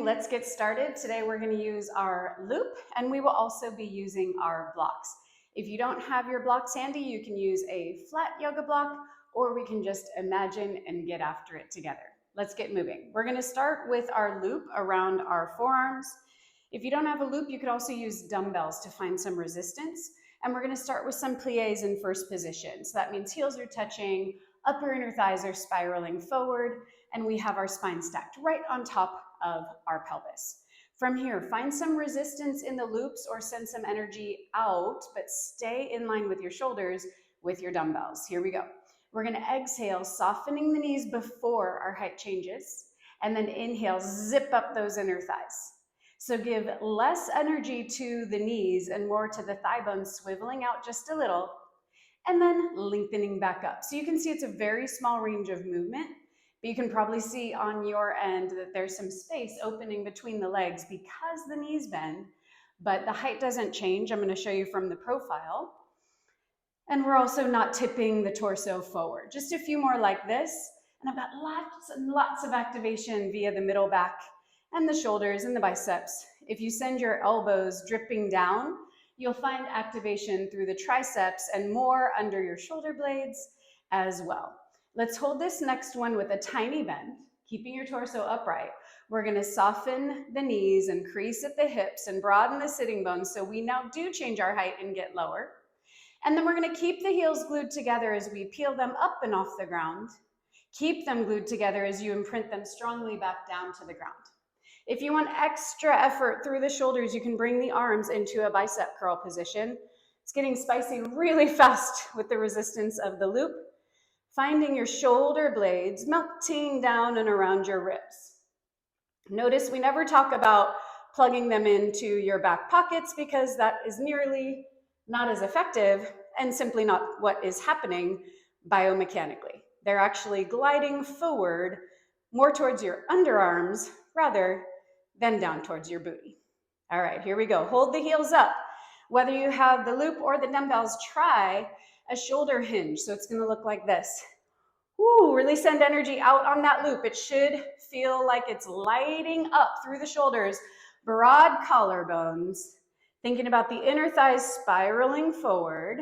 morning. Let's get started. Today we're going to use our loop and we will also be using our blocks. If you don't have your blocks handy, you can use a flat yoga block or we can just imagine and get after it together. Let's get moving. We're going to start with our loop around our forearms. If you don't have a loop, you could also use dumbbells to find some resistance. And we're going to start with some plies in first position. So that means heels are touching, upper inner thighs are spiraling forward, and we have our spine stacked right on top of our pelvis. From here, find some resistance in the loops or send some energy out, but stay in line with your shoulders with your dumbbells. Here we go. We're going to exhale, softening the knees before our height changes, and then inhale, zip up those inner thighs. So give less energy to the knees and more to the thigh bones, swiveling out just a little, and then lengthening back up. So you can see it's a very small range of movement, but you can probably see on your end that there's some space opening between the legs because the knees bend, but the height doesn't change. I'm going to show you from the profile. And we're also not tipping the torso forward. Just a few more like this. And I've got lots and lots of activation via the middle back and the shoulders and the biceps. If you send your elbows dripping down, you'll find activation through the triceps and more under your shoulder blades as well. Let's hold this next one with a tiny bend, keeping your torso upright. We're going to soften the knees and crease at the hips and broaden the sitting bones so we now do change our height and get lower. And then we're going to keep the heels glued together as we peel them up and off the ground. Keep them glued together as you imprint them strongly back down to the ground. If you want extra effort through the shoulders, you can bring the arms into a bicep curl position. It's getting spicy really fast with the resistance of the loop. Finding your shoulder blades melting down and around your ribs. Notice we never talk about plugging them into your back pockets because that is nearly not as effective and simply not what is happening biomechanically. They're actually gliding forward more towards your underarms rather than down towards your booty. All right, here we go. Hold the heels up. Whether you have the loop or the dumbbells, try a shoulder hinge. So it's going to look like this. Woo, really send energy out on that loop. It should feel like it's lighting up through the shoulders, broad collarbones. Thinking about the inner thighs spiraling forward.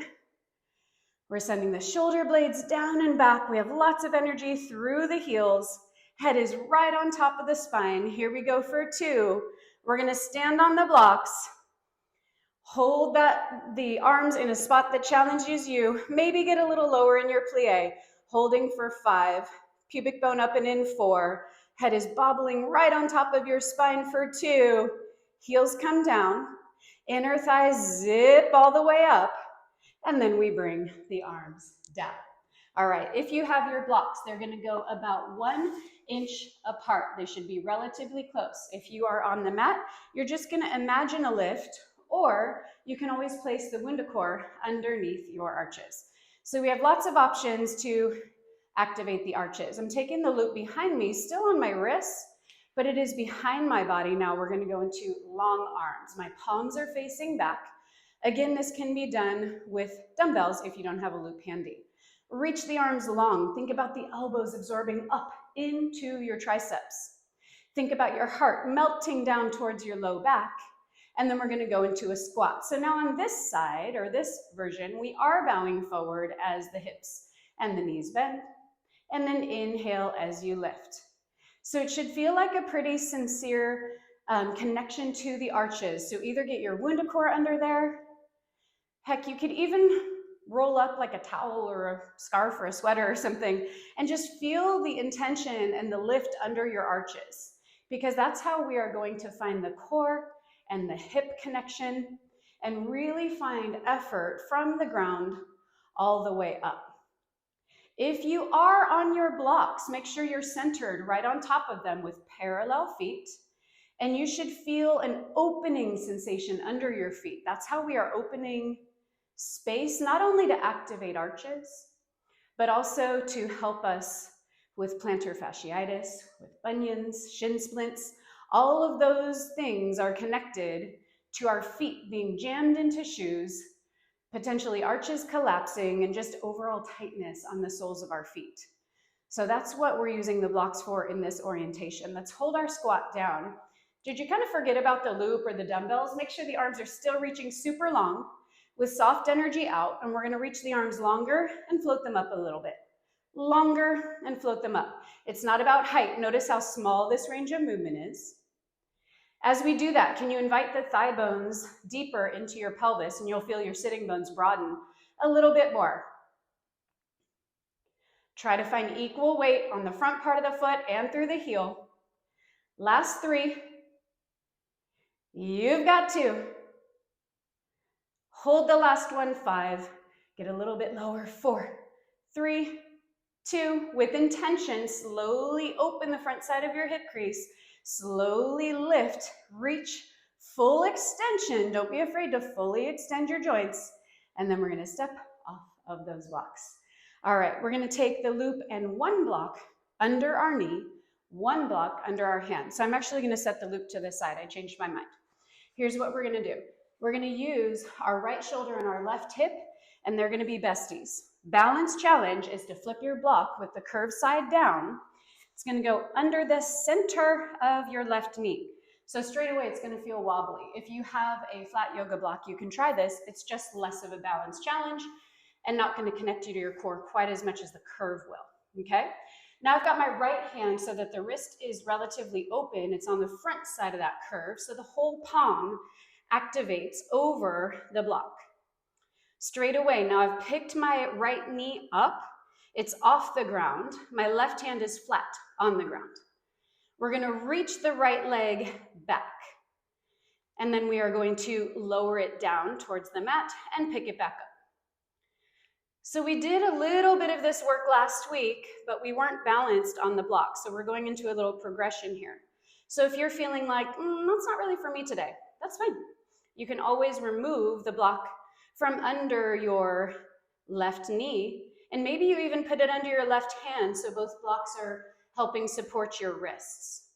We're sending the shoulder blades down and back. We have lots of energy through the heels. Head is right on top of the spine. Here we go for 2. We're going to stand on the blocks. Hold the arms in a spot that challenges you. Maybe get a little lower in your plie. Holding for 5. Pubic bone up and in 4. Head is bobbling right on top of your spine for 2. Heels come down. Inner thighs zip all the way up. And then we bring the arms down. All right, if you have your blocks, they're going to go about 1 inch apart. They should be relatively close. If you are on the mat, you're just going to imagine a lift, or you can always place the wundacore underneath your arches. So we have lots of options to activate the arches. I'm taking the loop behind me, still on my wrists, but it is behind my body now. We're going to go into long arms. My palms are facing back. Again, this can be done with dumbbells if you don't have a loop handy. Reach the arms long. Think about the elbows absorbing up into your triceps. Think about your heart melting down towards your low back. And then we're going to go into a squat. So now on this side, or this version, we are bowing forward as the hips and the knees bend. And then inhale as you lift. So it should feel like a pretty sincere connection to the arches. So either get your wundacore under there. Heck, you could even roll up like a towel or a scarf or a sweater or something and just feel the intention and the lift under your arches, because that's how we are going to find the core and the hip connection and really find effort from the ground all the way up. If you are on your blocks, make sure you're centered right on top of them with parallel feet, and you should feel an opening sensation under your feet. That's how we are opening space, not only to activate arches, but also to help us with plantar fasciitis, with bunions, shin splints. All of those things are connected to our feet being jammed into shoes, potentially arches collapsing, and just overall tightness on the soles of our feet. So that's what we're using the blocks for in this orientation. Let's hold our squat down. Should you kind of forget about the loop or the dumbbells, make sure the arms are still reaching super long with soft energy out, and we're going to reach the arms longer and float them up a little bit. Longer and float them up. It's not about height. Notice how small this range of movement is. As we do that, can you invite the thigh bones deeper into your pelvis, and you'll feel your sitting bones broaden a little bit more. Try to find equal weight on the front part of the foot and through the heel. Last 3. You've got 2. Hold the last one, 5. Get a little bit lower, 4, 3, 2. With intention, slowly open the front side of your hip crease. Slowly lift, reach, full extension. Don't be afraid to fully extend your joints. And then we're going to step off of those blocks. All right, we're going to take the loop and 1 block under our knee, 1 block under our hand. So I'm actually going to set the loop to the side. I changed my mind. Here's what we're going to do. We're going to use our right shoulder and our left hip, and they're going to be besties. Balance challenge is to flip your block with the curved side down. It's going to go under the center of your left knee. So straight away, it's going to feel wobbly. If you have a flat yoga block, you can try this. It's just less of a balance challenge and not going to connect you to your core quite as much as the curve will, okay? Now I've got my right hand so that the wrist is relatively open. It's on the front side of that curve, so the whole palm activates over the block. Straight away, now I've picked my right knee up. It's off the ground. My left hand is flat on the ground. We're going to reach the right leg back. And then we are going to lower it down towards the mat and pick it back up. So we did a little bit of this work last week, but we weren't balanced on the block. So we're going into a little progression here. So if you're feeling like, that's not really for me today, that's fine. You can always remove the block from under your left knee. And maybe you even put it under your left hand so both blocks are helping support your wrists.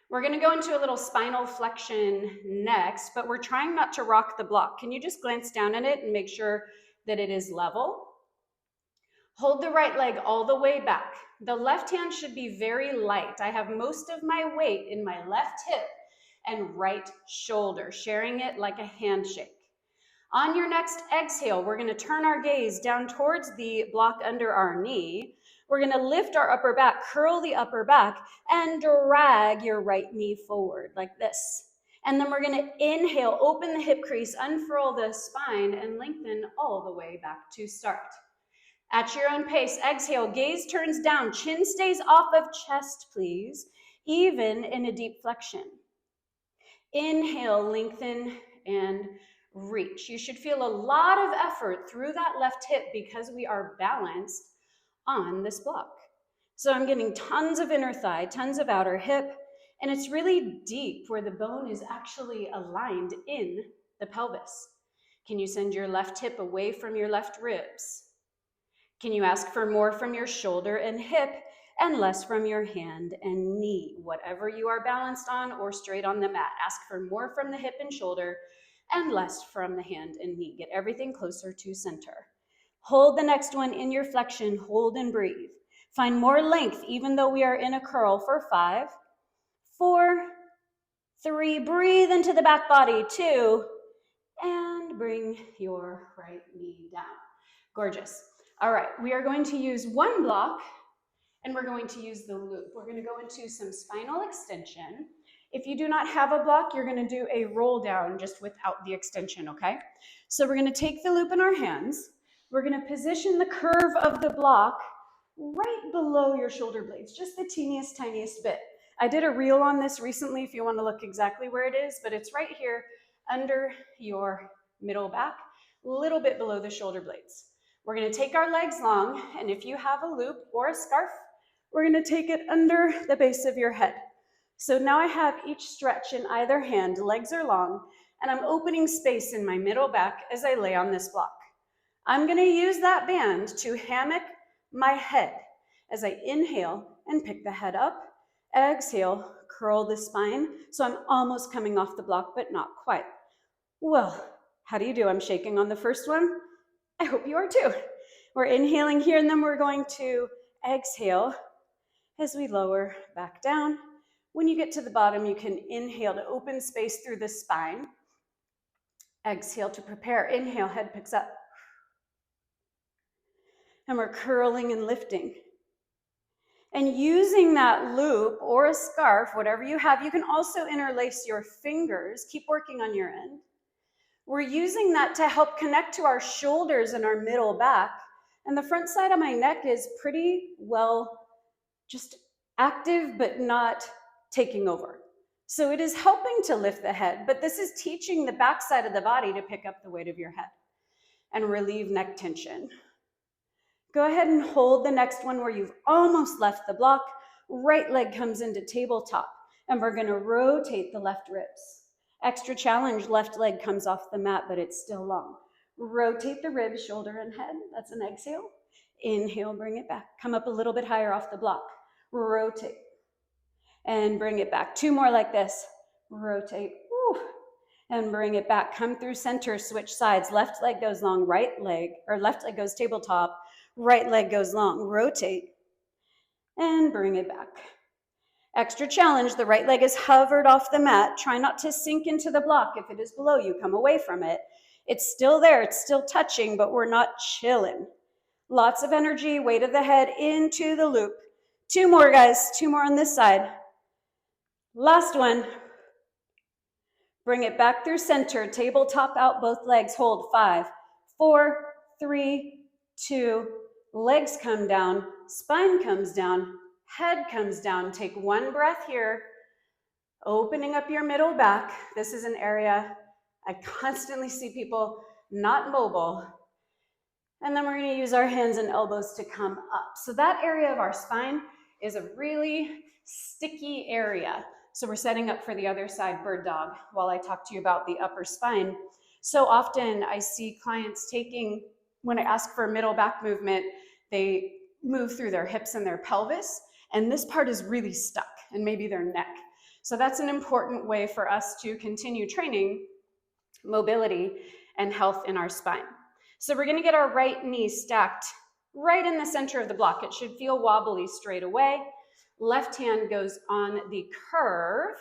We're going to go into a little spinal flexion next, but we're trying not to rock the block. Can you just glance down at it and make sure that it is level? Hold the right leg all the way back. The left hand should be very light. I have most of my weight in my left hip and right shoulder, sharing it like a handshake. On your next exhale, we're going to turn our gaze down towards the block under our knee. We're going to lift our upper back, curl the upper back, and drag your right knee forward like this. And then we're going to inhale, open the hip crease, unfurl the spine, and lengthen all the way back to start. At your own pace, exhale, gaze turns down, chin stays off of chest, please, even in a deep flexion. Inhale, lengthen, and reach. You should feel a lot of effort through that left hip because we are balanced on this block. So I'm getting tons of inner thigh, tons of outer hip, and it's really deep where the bone is actually aligned in the pelvis. Can you send your left hip away from your left ribs? Can you ask for more from your shoulder and hip and less from your hand and knee? Whatever you are balanced on or straight on the mat, ask for more from the hip and shoulder and less from the hand and knee. Get everything closer to center. Hold the next one in your flexion, hold and breathe. Find more length even though we are in a curl for 5, 4, 3, breathe into the back body, 2, and bring your right knee down. Gorgeous. All right, we are going to use 1 block and we're going to use the loop. We're going to go into some spinal extension. If you do not have a block, you're going to do a roll down just without the extension, okay? So we're going to take the loop in our hands. We're going to position the curve of the block right below your shoulder blades, just the teeniest, tiniest bit. I did a reel on this recently if you want to look exactly where it is, but it's right here under your middle back, a little bit below the shoulder blades. We're going to take our legs long, and if you have a loop or a scarf, we're going to take it under the base of your head. So now I have each stretch in either hand, legs are long, and I'm opening space in my middle back as I lay on this block. I'm going to use that band to hammock my head as I inhale and pick the head up, exhale, curl the spine, so I'm almost coming off the block, but not quite. Well, how do you do? I'm shaking on the first one. I hope you are too. We're inhaling here, and then we're going to exhale as we lower back down. When you get to the bottom, you can inhale to open space through the spine. Exhale to prepare. Inhale, head picks up. And we're curling and lifting. And using that loop or a scarf, whatever you have, you can also interlace your fingers. Keep working on your end. We're using that to help connect to our shoulders and our middle back. And the front side of my neck is pretty well just active, but not taking over. So it is helping to lift the head, but this is teaching the back side of the body to pick up the weight of your head and relieve neck tension. Go ahead and hold the next one where you've almost left the block. Right leg comes into tabletop, and we're gonna rotate the left ribs. Extra challenge, left leg comes off the mat, but it's still long. Rotate the ribs, shoulder and head. That's an exhale. Inhale, bring it back. Come up a little bit higher off the block. Rotate. And bring it back. 2 more like this. Rotate. Woo. And bring it back. Come through center, switch sides. Left leg goes long, right leg, or left leg goes tabletop, right leg goes long. Rotate. And bring it back. Extra challenge, the right leg is hovered off the mat. Try not to sink into the block. If it is below you, come away from it. It's still there, it's still touching, but we're not chilling. Lots of energy, weight of the head into the loop. 2 more, guys, 2 more on this side. Last one. Bring it back through center, tabletop out, both legs, hold. 5, 4, 3, 2, legs come down, spine comes down, head comes down. Take 1 breath here, opening up your middle back. This is an area I constantly see people not mobile. And then we're going to use our hands and elbows to come up. So that area of our spine is a really sticky area. So we're setting up for the other side, bird dog, while I talk to you about the upper spine. So often I see clients taking, when I ask for middle back movement, they move through their hips and their pelvis, and this part is really stuck, and maybe their neck. So that's an important way for us to continue training mobility and health in our spine. So we're going to get our right knee stacked right in the center of the block. It should feel wobbly straight away. Left hand goes on the curve,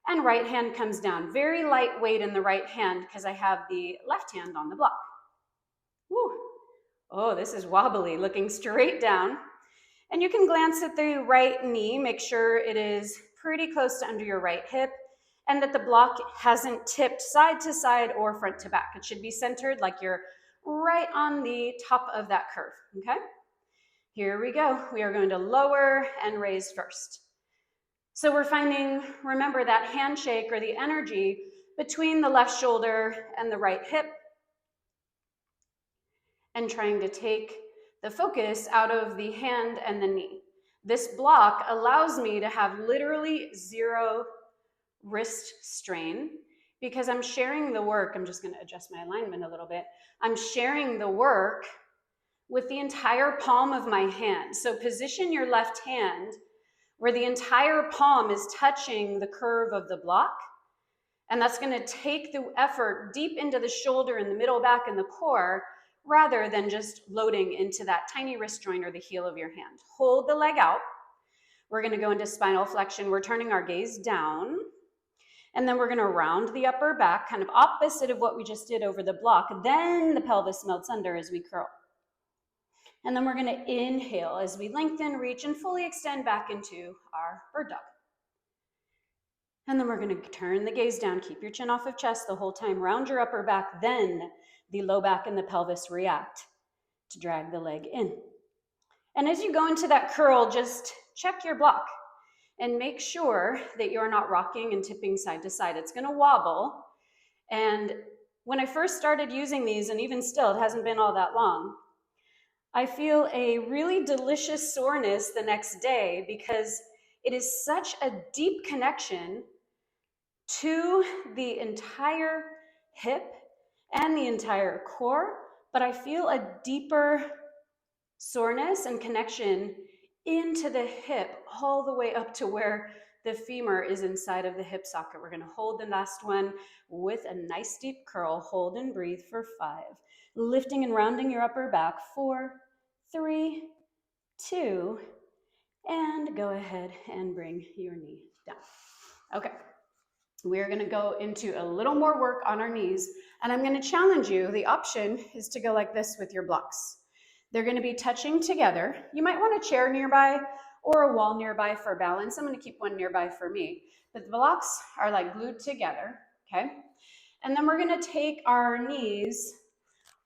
and right hand comes down. Very lightweight in the right hand because I have the left hand on the block. Woo. Oh, this is wobbly, looking straight down. And you can glance at the right knee, make sure it is pretty close to under your right hip, and that the block hasn't tipped side to side or front to back. It should be centered like you're right on the top of that curve, okay? Here we go. We are going to lower and raise first. So we're finding, remember, that handshake or the energy between the left shoulder and the right hip, and trying to take the focus out of the hand and the knee. This block allows me to have literally 0 wrist strain because I'm sharing the work. I'm just going to adjust my alignment a little bit. I'm sharing the work with the entire palm of my hand. So position your left hand where the entire palm is touching the curve of the block. And that's going to take the effort deep into the shoulder and the middle back and the core rather than just loading into that tiny wrist joint or the heel of your hand. Hold the leg out. We're going to go into spinal flexion. We're turning our gaze down. And then we're going to round the upper back, kind of opposite of what we just did over the block. Then the pelvis melts under as we curl. And then we're going to inhale as we lengthen, reach, and fully extend back into our bird dog. And then we're going to turn the gaze down. Keep your chin off of chest the whole time. Round your upper back. Then the low back and the pelvis react to drag the leg in. And as you go into that curl, just check your block and make sure that you're not rocking and tipping side to side. It's going to wobble. And when I first started using these, and even still, it hasn't been all that long, I feel a really delicious soreness the next day because it is such a deep connection to the entire hip and the entire core, but I feel a deeper soreness and connection into the hip all the way up to where the femur is inside of the hip socket. We're going to hold the last one with a nice deep curl. Hold and breathe for 5. Lifting and rounding your upper back. 4, 3, 2, and go ahead and bring your knee down. Okay, we're gonna go into a little more work on our knees, and I'm gonna challenge you. The option is to go like this with your blocks. They're gonna be touching together. You might want a chair nearby or a wall nearby for balance. I'm gonna keep one nearby for me. But the blocks are like glued together, okay? And then we're gonna take our knees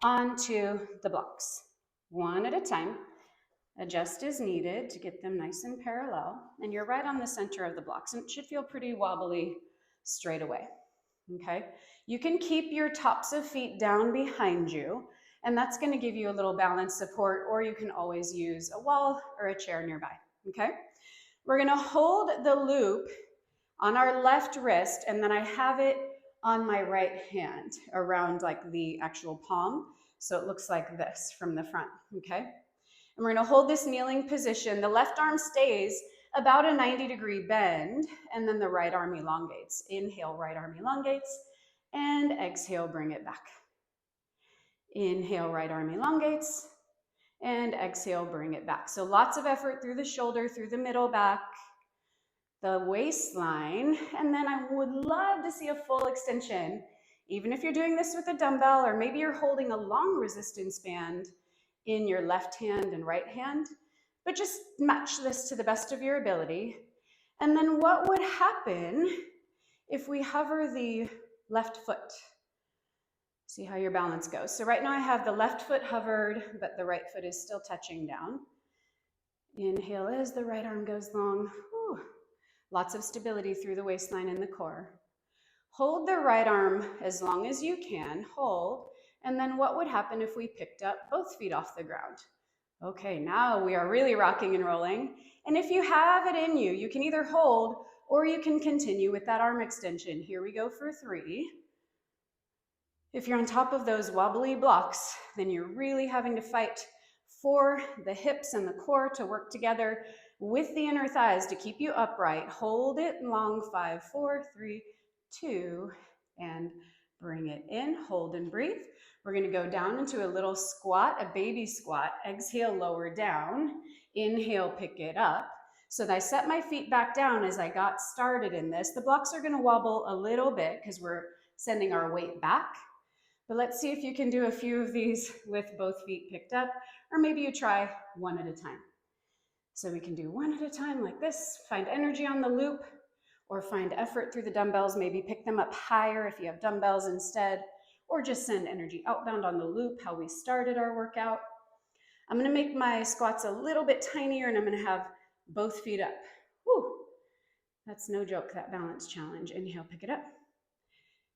onto the blocks, one at a time. Adjust as needed to get them nice and parallel. And you're right on the center of the blocks, and it should feel pretty wobbly straight away, okay? You can keep your tops of feet down behind you, and that's gonna give you a little balance support, or you can always use a wall or a chair nearby, okay? We're gonna hold the loop on our left wrist, and then I have it on my right hand around like the actual palm. So it looks like this from the front, okay? And we're gonna hold this kneeling position. The left arm stays about a 90-degree bend, and then the right arm elongates. Inhale, right arm elongates, and exhale, bring it back. Inhale, right arm elongates, and exhale, bring it back. So lots of effort through the shoulder, through the middle back, the waistline, and then I would love to see a full extension, even if you're doing this with a dumbbell, or maybe you're holding a long resistance band in your left hand and right hand, but just match this to the best of your ability. And then what would happen if we hover the left foot? See how your balance goes. So right now I have the left foot hovered, but the right foot is still touching down. Inhale as the right arm goes long. Whew. Lots of stability through the waistline and the core. Hold the right arm as long as you can, hold, and then what would happen if we picked up both feet off the ground? Okay, now we are really rocking and rolling. And if you have it in you, you can either hold or you can continue with that arm extension. Here we go for 3. If you're on top of those wobbly blocks, then you're really having to fight for the hips and the core to work together with the inner thighs to keep you upright. Hold it long, 5, 4, 3, 2, and bring it in. Hold and breathe. We're gonna go down into a little squat, a baby squat. Exhale, lower down. Inhale, pick it up. So I set my feet back down as I got started in this. The blocks are gonna wobble a little bit because we're sending our weight back. But let's see if you can do a few of these with both feet picked up, or maybe you try one at a time. So we can do one at a time like this, find energy on the loop, or find effort through the dumbbells, maybe pick them up higher if you have dumbbells instead, or just send energy outbound on the loop, how we started our workout. I'm gonna make my squats a little bit tinier, and I'm gonna have both feet up. Whew. That's no joke, that balance challenge. Inhale, pick it up,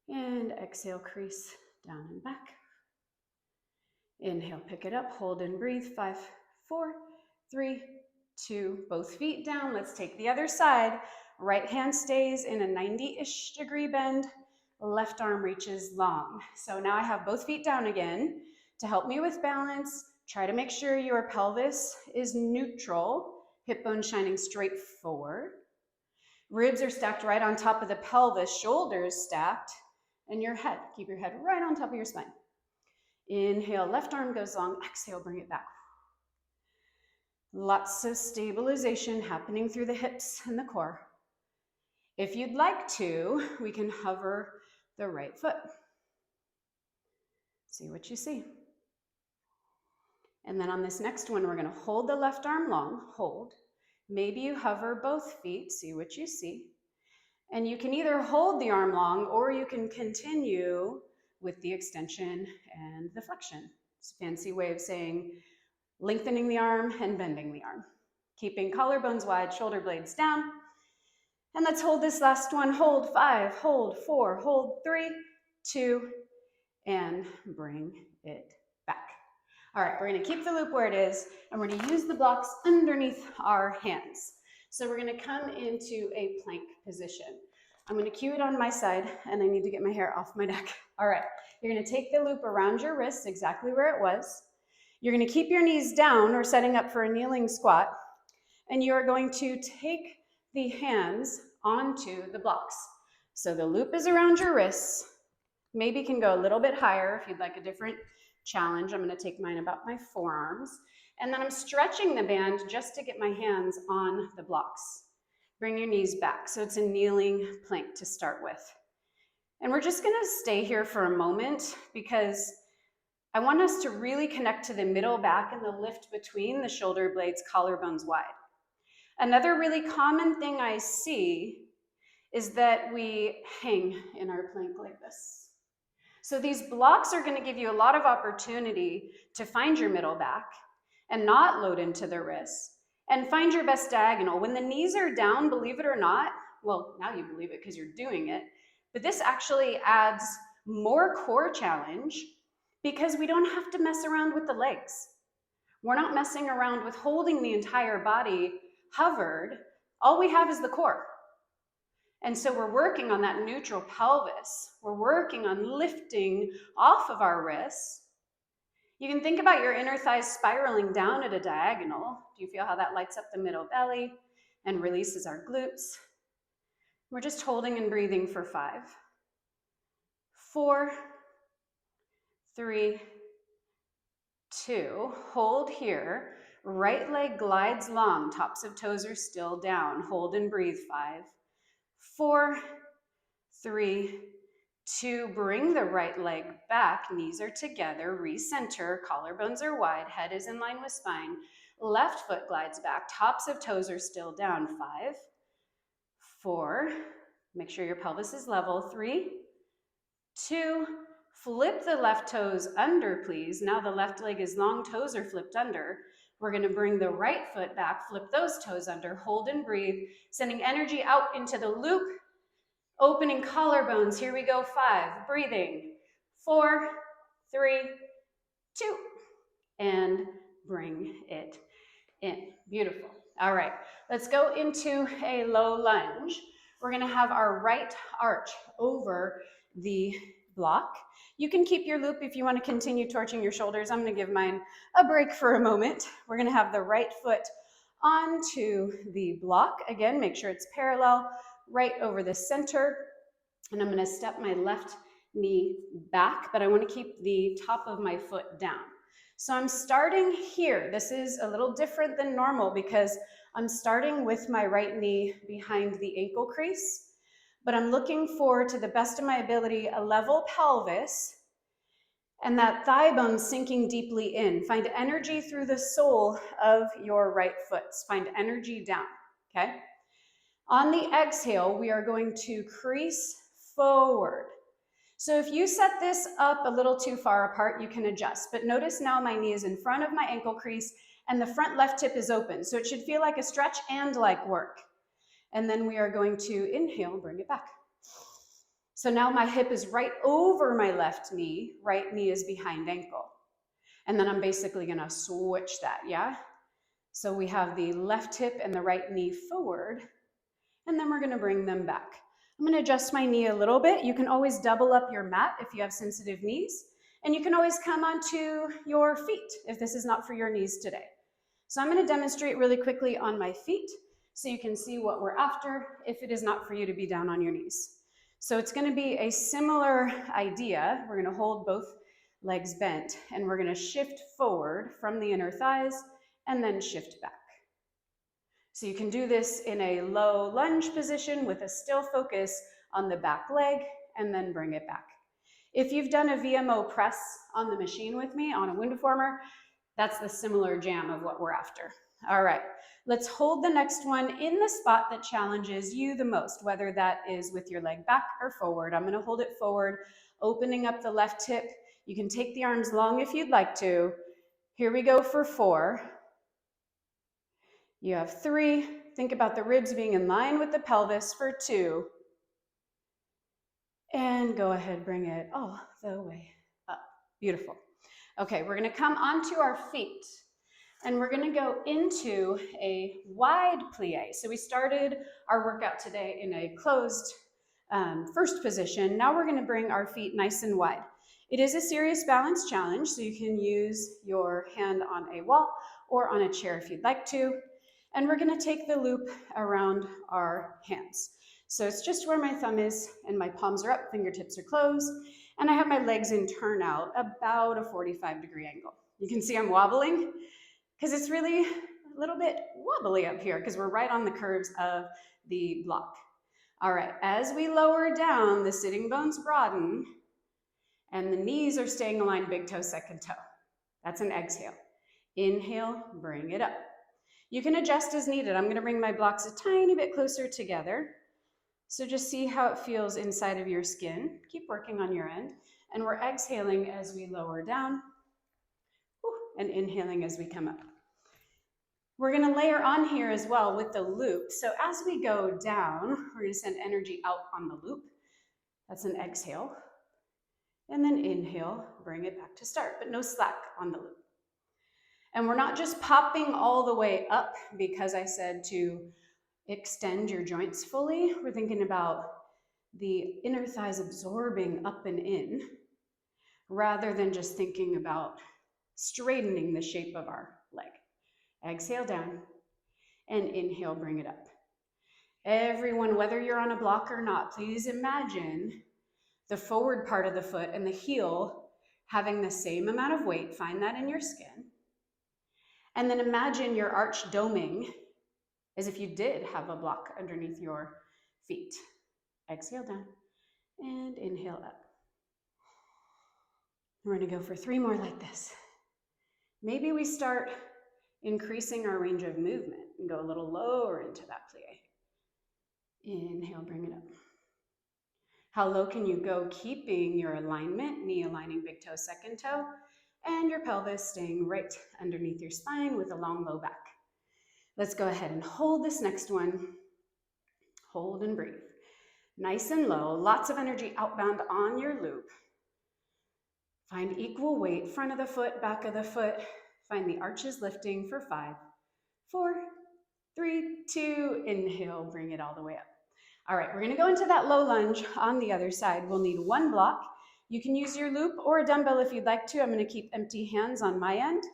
and exhale, crease down and back. Inhale, pick it up, hold and breathe. 5, 4, 3, 2, both feet down. Let's take the other side. Right hand stays in a 90-ish degree bend. Left arm reaches long. So now I have both feet down again. To help me with balance, try to make sure your pelvis is neutral, hip bone shining straight forward. Ribs are stacked right on top of the pelvis, shoulders stacked, and your head. Keep your head right on top of your spine. Inhale, left arm goes long. Exhale, bring it back. Lots of stabilization happening through the hips and the core. If you'd like to, we can hover the right foot. See what you see. And then on this next one, we're going to hold the left arm long, hold. Maybe you hover both feet, see what you see. And you can either hold the arm long or you can continue with the extension and the flexion. It's a fancy way of saying lengthening the arm and bending the arm. Keeping collarbones wide, shoulder blades down. And let's hold this last one. Hold 5, hold 4, hold 3, 2, and bring it back. All right, we're gonna keep the loop where it is, and we're gonna use the blocks underneath our hands. So we're gonna come into a plank position. I'm gonna cue it on my side, and I need to get my hair off my neck. All right, you're gonna take the loop around your wrist exactly where it was. You're gonna keep your knees down or setting up for a kneeling squat, and you are going to take the hands onto the blocks. So the loop is around your wrists. Maybe can go a little bit higher if you'd like a different challenge. I'm gonna take mine about my forearms. And then I'm stretching the band just to get my hands on the blocks. Bring your knees back. So it's a kneeling plank to start with. And we're just gonna stay here for a moment because I want us to really connect to the middle back and the lift between the shoulder blades, collarbones wide. Another really common thing I see is that we hang in our plank like this. So these blocks are going to give you a lot of opportunity to find your middle back and not load into the wrists and find your best diagonal. When the knees are down, believe it or not, well, now you believe it because you're doing it, but this actually adds more core challenge because we don't have to mess around with the legs. We're not messing around with holding the entire body hovered. All we have is the core. And so we're working on that neutral pelvis. We're working on lifting off of our wrists. You can think about your inner thighs spiraling down at a diagonal. Do you feel how that lights up the middle belly and releases our glutes? We're just holding and breathing for 5, 4, 3, 2. Hold here. Right leg glides long. Tops of toes are still down. Hold and breathe. 5, 4, 3, 2. Bring the right leg back. Knees are together. Recenter. Collarbones are wide. Head is in line with spine. Left foot glides back. Tops of toes are still down. 5, 4. Make sure your pelvis is level. 3, 2. Flip the left toes under, please. Now the left leg is long. Toes are flipped under. We're going to bring the right foot back. Flip those toes under. Hold and breathe. Sending energy out into the loop. Opening collarbones. Here we go. 5. Breathing. 4, 3, 2. And bring it in. Beautiful. All right. Let's go into a low lunge. We're going to have our right arch over the block. You can keep your loop if you want to continue torching your shoulders. I'm going to give mine a break for a moment. We're going to have the right foot onto the block. Again, make sure it's parallel, right over the center. And I'm going to step my left knee back, but I want to keep the top of my foot down. So I'm starting here. This is a little different than normal because I'm starting with my right knee behind the ankle crease, but I'm looking for, to the best of my ability, a level pelvis and that thigh bone sinking deeply in. Find energy through the sole of your right foot. Find energy down, okay? On the exhale, we are going to crease forward. So if you set this up a little too far apart, you can adjust. But notice now my knee is in front of my ankle crease and the front left hip is open. So it should feel like a stretch and like work. And then we are going to inhale, bring it back. So now my hip is right over my left knee. Right knee is behind ankle. And then I'm basically going to switch that, yeah? So we have the left hip and the right knee forward. And then we're going to bring them back. I'm going to adjust my knee a little bit. You can always double up your mat if you have sensitive knees. And you can always come onto your feet if this is not for your knees today. So I'm going to demonstrate really quickly on my feet so you can see what we're after if it is not for you to be down on your knees. So it's going to be a similar idea. We're going to hold both legs bent and we're going to shift forward from the inner thighs and then shift back. So you can do this in a low lunge position with a still focus on the back leg and then bring it back. If you've done a VMO press on the machine with me on a WundaFormer, that's the similar jam of what we're after. All right, let's hold the next one in the spot that challenges you the most, whether that is with your leg back or forward. I'm gonna hold it forward, opening up the left hip. You can take the arms long if you'd like to. Here we go for 4. You have 3. Think about the ribs being in line with the pelvis for 2. And go ahead, bring it all the way up. Beautiful. Okay, we're going to come onto our feet and we're going to go into a wide plie. So we started our workout today in a closed first position. Now we're going to bring our feet nice and wide. It is a serious balance challenge, so you can use your hand on a wall or on a chair if you'd like to. And we're going to take the loop around our hands. So it's just where my thumb is and my palms are up, fingertips are closed, and I have my legs in turnout about a 45-degree angle. You can see I'm wobbling because it's really a little bit wobbly up here because we're right on the curves of the block. All right, as we lower down, the sitting bones broaden and the knees are staying aligned, big toe, second toe. That's an exhale. Inhale, bring it up. You can adjust as needed. I'm gonna bring my blocks a tiny bit closer together. So just see how it feels inside of your skin. Keep working on your end. And we're exhaling as we lower down and inhaling as we come up. We're gonna layer on here as well with the loop. So as we go down, we're gonna send energy out on the loop. That's an exhale. And then inhale, bring it back to start, but no slack on the loop. And we're not just popping all the way up because I said to extend your joints fully. We're thinking about the inner thighs absorbing up and in, rather than just thinking about straightening the shape of our leg. Exhale down and inhale, bring it up. Everyone, whether you're on a block or not, please imagine the forward part of the foot and the heel having the same amount of weight. Find that in your skin. And then imagine your arch doming as if you did have a block underneath your feet. Exhale down and inhale up. We're gonna go for 3 more like this. Maybe we start increasing our range of movement and go a little lower into that plie. Inhale, bring it up. How low can you go, keeping your alignment, knee aligning big toe, second toe, and your pelvis staying right underneath your spine with a long low back. Let's go ahead and hold this next one. Hold and breathe. Nice and low, lots of energy outbound on your loop. Find equal weight, front of the foot, back of the foot. Find the arches lifting for 5, 4, 3, 2, inhale, bring it all the way up. All right, we're gonna go into that low lunge on the other side. We'll need 1 block. You can use your loop or a dumbbell if you'd like to. I'm gonna keep empty hands on my end.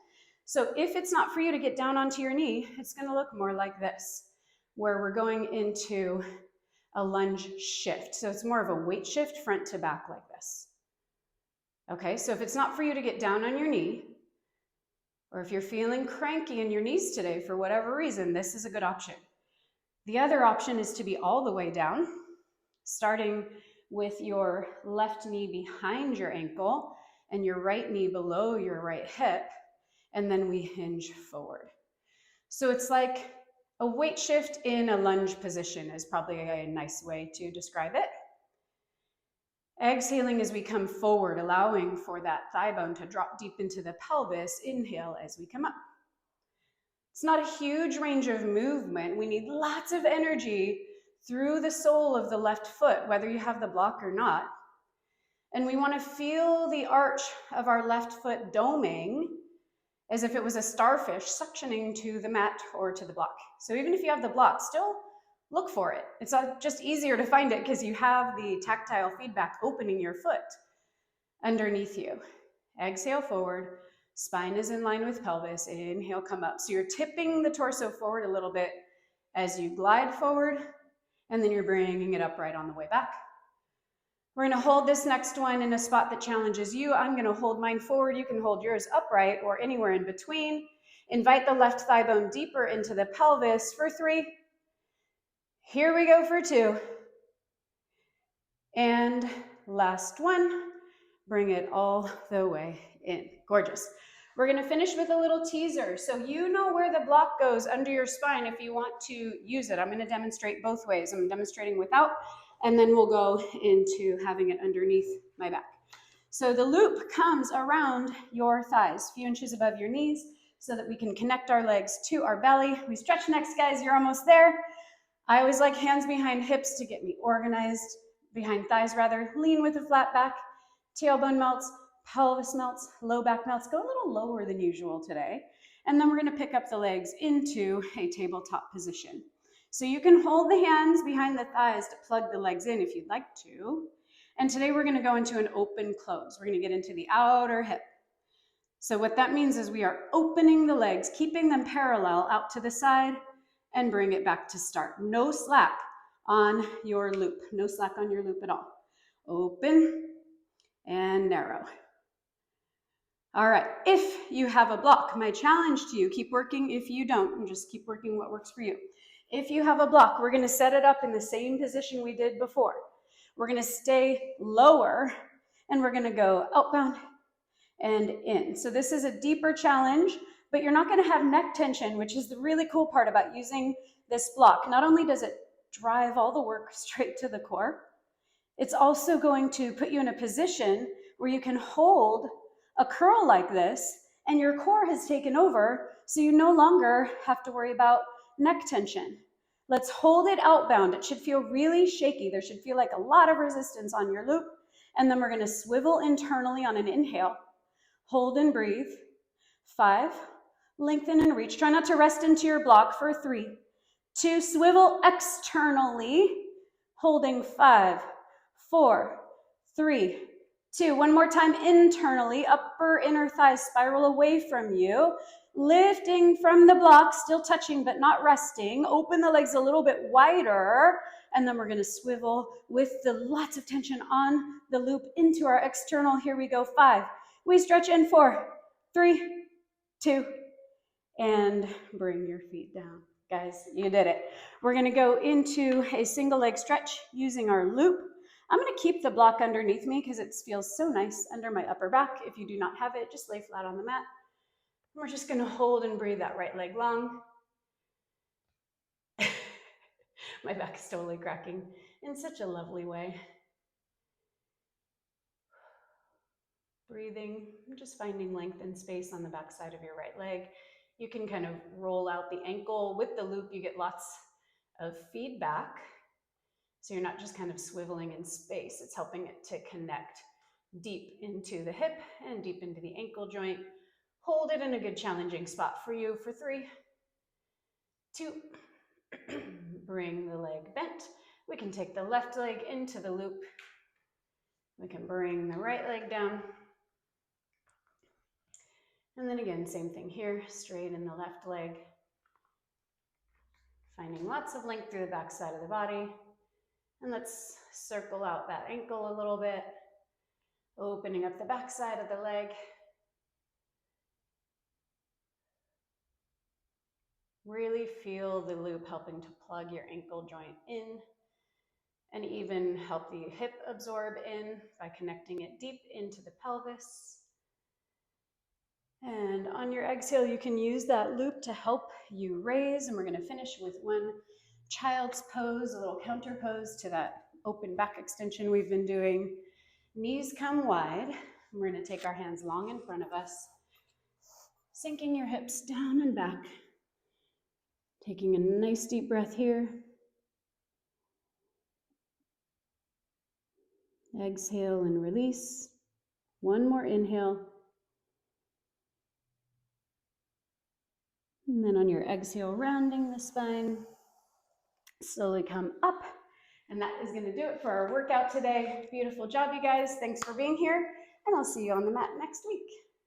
So if it's not for you to get down onto your knee, it's gonna look more like this, where we're going into a lunge shift. So it's more of a weight shift front to back like this. Okay, so if it's not for you to get down on your knee, or if you're feeling cranky in your knees today for whatever reason, this is a good option. The other option is to be all the way down, starting with your left knee behind your ankle and your right knee below your right hip, and then we hinge forward. So it's like a weight shift in a lunge position is probably a nice way to describe it. Exhaling as we come forward, allowing for that thigh bone to drop deep into the pelvis. Inhale as we come up. It's not a huge range of movement. We need lots of energy through the sole of the left foot, whether you have the block or not. And we want to feel the arch of our left foot doming as if it was a starfish suctioning to the mat or to the block. So even if you have the block, still look for it. It's just easier to find it because you have the tactile feedback opening your foot underneath you. Exhale forward. Spine is in line with pelvis. Inhale, come up. So you're tipping the torso forward a little bit as you glide forward, and then you're bringing it up right on the way back. We're gonna hold this next one in a spot that challenges you. I'm gonna hold mine forward. You can hold yours upright or anywhere in between. Invite the left thigh bone deeper into the pelvis for 3. Here we go for 2. And last one. Bring it all the way in. Gorgeous. We're gonna finish with a little teaser. So you know where the block goes under your spine if you want to use it. I'm gonna demonstrate both ways. I'm demonstrating without, and then we'll go into having it underneath my back. So the loop comes around your thighs, a few inches above your knees, so that we can connect our legs to our belly. We stretch next, guys, you're almost there. I always like hands behind hips to get me organized, behind thighs rather. Lean with a flat back, tailbone melts, pelvis melts, low back melts. Go a little lower than usual today. And then we're gonna pick up the legs into a tabletop position. So you can hold the hands behind the thighs to plug the legs in if you'd like to. And today we're gonna go into an open close. We're gonna get into the outer hip. So what that means is we are opening the legs, keeping them parallel out to the side, and bring it back to start. No slack on your loop. No slack on your loop at all. Open and narrow. All right, if you have a block, my challenge to you, keep working. If you don't, just keep working what works for you. If you have a block, we're going to set it up in the same position we did before. We're going to stay lower and we're going to go outbound and in. So this is a deeper challenge, but you're not going to have neck tension, which is the really cool part about using this block. Not only does it drive all the work straight to the core, it's also going to put you in a position where you can hold a curl like this and your core has taken over, so you no longer have to worry about neck tension. Let's hold it outbound. It should feel really shaky. There should feel like a lot of resistance on your loop. And then we're going to swivel internally on an inhale. Hold and breathe. 5, lengthen and reach. Try not to rest into your block for 3, 2, swivel externally, holding 5, 4, 3, 2. One more time internally, upper inner thighs spiral away from you. Lifting from the block, still touching but not resting. Open the legs a little bit wider, and then we're going to swivel with the lots of tension on the loop into our external. Here we go. 5. We stretch in. 4, 3, 2, and bring your feet down. Guys, you did it. We're going to go into a single leg stretch using our loop. I'm going to keep the block underneath me because it feels so nice under my upper back. If you do not have it, just lay flat on the mat. We're just going to hold and breathe that right leg long. My back is totally cracking in such a lovely way. Breathing, just finding length and space on the back side of your right leg. You can kind of roll out the ankle. With the loop, you get lots of feedback. So you're not just kind of swiveling in space. It's helping it to connect deep into the hip and deep into the ankle joint. Hold it in a good challenging spot for you for 3, 2, bring the leg bent. We can take the left leg into the loop. We can bring the right leg down. And then again, same thing here, straighten the left leg. Finding lots of length through the back side of the body. And let's circle out that ankle a little bit, opening up the back side of the leg. Really feel the loop helping to plug your ankle joint in and even help the hip absorb in by connecting it deep into the pelvis. And on your exhale, you can use that loop to help you raise. And we're going to finish with one child's pose, a little counter pose to that open back extension we've been doing. Knees come wide. We're going to take our hands long in front of us, sinking your hips down and back. Taking a nice deep breath here. Exhale and release. One more inhale. And then on your exhale, rounding the spine, slowly come up. And that is going to do it for our workout today. Beautiful job, you guys. Thanks for being here. And I'll see you on the mat next week.